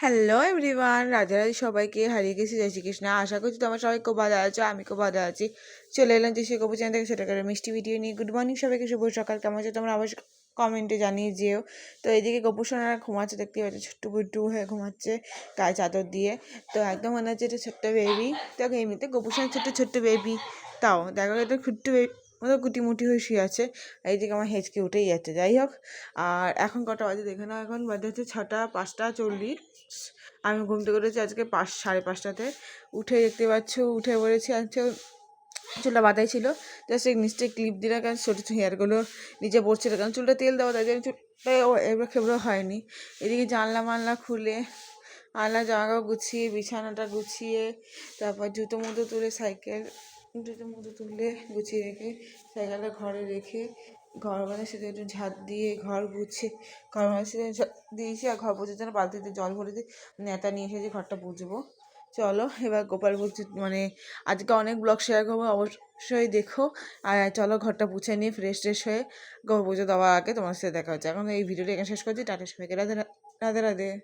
Hello everyone, Radhe Radhe সবাইকে। হারিয়ে গেছি জয় শ্রীকৃষ্ণ। আশা করছি তোমার সবাই খুব ভালো আছো, আমি খুব ভালো আছি। চলে এলাম যে সে গপু চ্যানেল থেকে ছোটো করে মিষ্টি ভিডিও নিয়ে। গুড মর্নিং সবাইকে, শুভ সকাল। কেমন আছো তোমরা অবশ্যই কমেন্টে জানিয়ে যেও। তো এইদিকে গপু সোনারা ঘুমাচ্ছে, দেখতে পাচ্ছি ছোট্ট বুট্টু হয়ে ঘুমাচ্ছে গায়ে চাদর দিয়ে। তো একদম মনে হচ্ছে এটা ছোট্ট বেবি। দেখো এমনিতে গপু সোনার ছোট্ট ছোট্ট বেবি, তাও দেখো এটা খুট্টু বেবি মতো গুটিমুটি হয়ে শুয়ে আছে। এইদিকে আমার হেঁচকে উঠেই যাচ্ছে। যাই হোক, আর এখন কটা বাজে দেখে নাও, এখন বাজে হচ্ছে 5:40। আমি ঘুম থেকে উঠেছি আজকে 5:30টাতে। উঠে দেখতে পাচ্ছ, উঠে পড়েছি। আজকে চুলটা বাঁধাই ছিল, জাস্ট এই নিচে ক্লিপ দিলে, কারণ ছোটো হেয়ারগুলো নিচে পড়ছিল, কারণ চুলটা তেল দেওয়া, তাই জন্য চুলটা এবড়ো খেবড়ো হয়নি। এদিকে জানলা মানলা খুলে, আনলা জামা গুছিয়ে, বিছানাটা গুছিয়ে, তারপর জুতো মুতো তুলে গুছিয়ে রেখে সাইকেলটা ঘরে রেখে, ঘর মানে সেটা একটু ঝাঁট দিয়ে ঘর গুছিয়ে, ঘর মানে সেটা দিয়েছি। আর ঘর পুজোর জন্য বালতিতে জল ভরে দিয়ে নেতা নিয়ে এসেছি ঘরটা পুজবো। চলো এবার গোপাল বলছি, মানে আজকে অনেক ব্লগ শেয়ার করবো, অবশ্যই দেখো। আর চলো ঘরটা পুছে নিয়ে ফ্রেশ ট্রেশ হয়ে গোপাল পুজো দেওয়ার আগে তোমার সাথে দেখা হচ্ছে। এখন এই ভিডিওটা এখানে শেষ করছি। টাটা সবাইকে, রাধে রাধে রাধে।